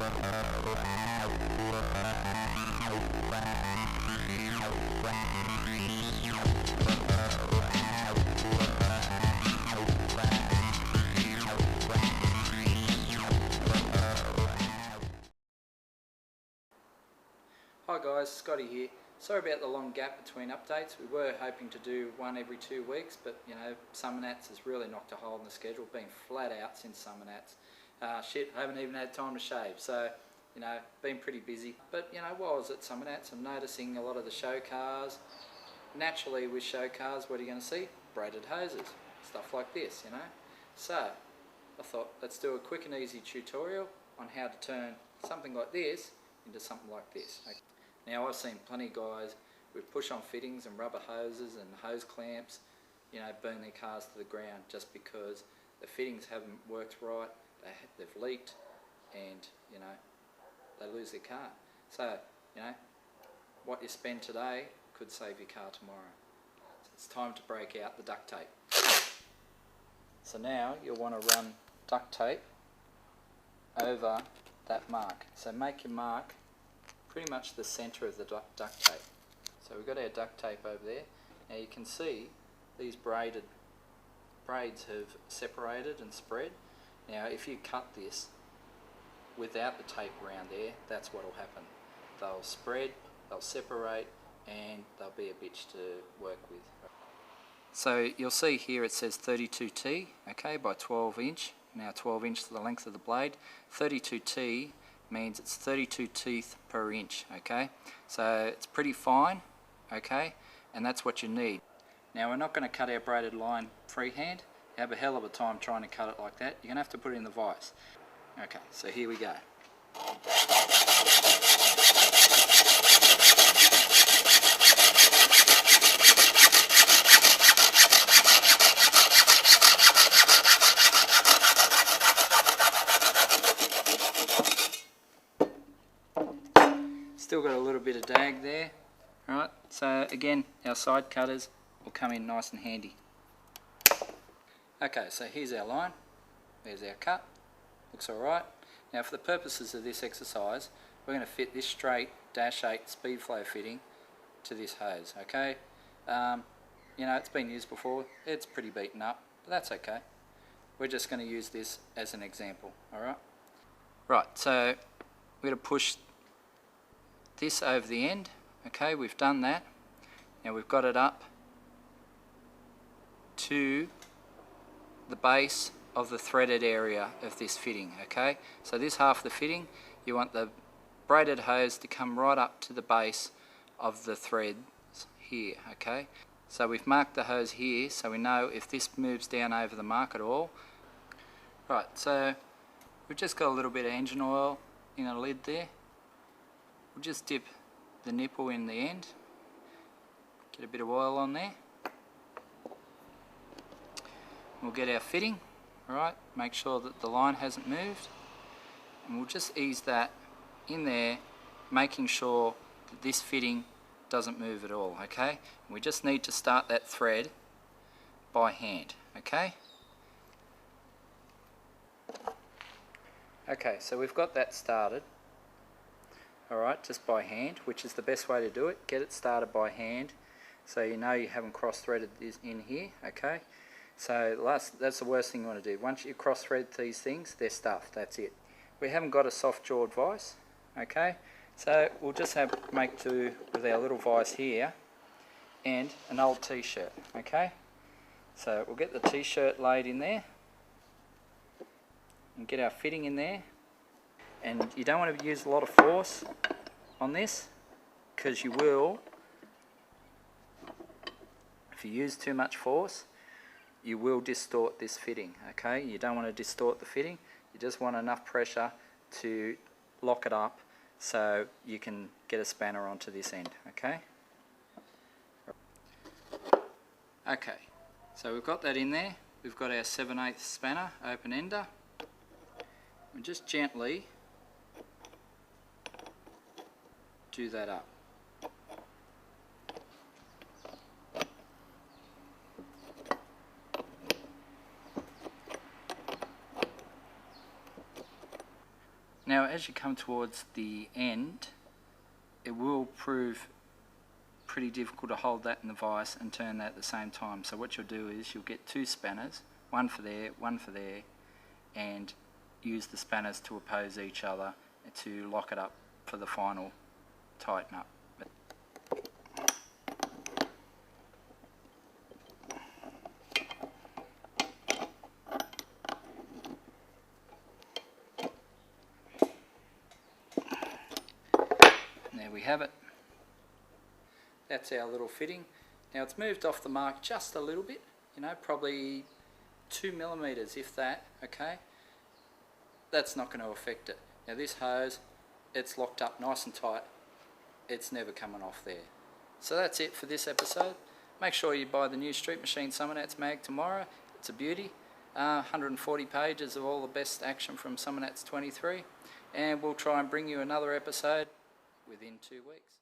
Hi guys, Scotty here. Sorry about the long gap between updates. We were hoping to do one every 2 weeks, but you know, Summer Nats has really knocked a hole in the schedule. Been flat out since Summer Nats. Shit, haven't even had time to shave. So, you know, been pretty busy. But you know, while I was at Summer Nats, I'm noticing a lot of the show cars. Naturally, with show cars, what are you going to see? Braided hoses, stuff like this, you know. So, I thought let's do a quick and easy tutorial on how to turn something like this into something like this. Okay. Now I've seen plenty of guys with push-on fittings and rubber hoses and hose clamps, you know, burn their cars to the ground just because the fittings haven't worked right, they've leaked, and you know, they lose their car. So, you know, what you spend today could save your car tomorrow. So it's time to break out the duct tape. So now you'll want to run duct tape over that mark. So make your mark pretty much the centre of the duct tape. So we've got our duct tape over there. Now you can see these braids have separated and spread. Now if you cut this without the tape around there, that's what will happen. They'll spread, they'll separate, and they'll be a bitch to work with. So you'll see here it says 32T, okay, by 12 inch. Now 12 inch to the length of the blade. 32T means it's 32 teeth per inch, okay? So it's pretty fine, okay? And that's what you need. Now we're not going to cut our braided line freehand. You have a hell of a time trying to cut it like that. You're going to have to put it in the vise. Okay, so here we go. Still got a little bit of dag there. Alright, so again, our side cutters will come in nice and handy. Okay, so here's our line. There's our cut. Looks alright. Now for the purposes of this exercise, we're going to fit this straight -8 speed flow fitting to this hose, okay? You know, it's been used before. It's pretty beaten up, but that's okay. We're just going to use this as an example, alright? Right, so we're going to push this over the end. Okay, we've done that. Now we've got it up to the base of the threaded area of this fitting, okay? So this half of the fitting, you want the braided hose to come right up to the base of the threads here, okay? So we've marked the hose here so we know if this moves down over the mark at all. Right, so we've just got a little bit of engine oil in a lid there. We'll just dip the nipple in the end, get a bit of oil on there. We'll get our fitting, alright, make sure that the line hasn't moved, and we'll just ease that in there, making sure that this fitting doesn't move at all, okay? And we just need to start that thread by hand, okay? Okay, so we've got that started. Alright, just by hand, which is the best way to do it. Get it started by hand so you know you haven't cross-threaded this in here, okay? So that's the worst thing you want to do. Once you cross-thread these things, they're stuffed, that's it. We haven't got a soft-jawed vise, okay? So we'll just make do with our little vise here and an old t-shirt, okay? So we'll get the t-shirt laid in there and get our fitting in there. And you don't want to use a lot of force on this because you will, if you use too much force, you will distort this fitting, okay? You don't want to distort the fitting, you just want enough pressure to lock it up so you can get a spanner onto this end, okay? Okay, so we've got that in there, we've got our 7/8 spanner, open ender, and just gently do that up. Now as you come towards the end, it will prove pretty difficult to hold that in the vise and turn that at the same time. So what you'll do is you'll get two spanners, one for there, and use the spanners to oppose each other to lock it up for the final tighten up. There we have it. That's our little fitting. Now it's moved off the mark just a little bit, you know, probably 2 millimeters if that, okay? That's not going to affect it. Now this hose, it's locked up nice and tight. It's never coming off there. So that's it for this episode. Make sure you buy the new Street Machine Summer Nats mag tomorrow. It's a beauty. 140 pages of all the best action from Summer Nats 23. And we'll try and bring you another episode within 2 weeks.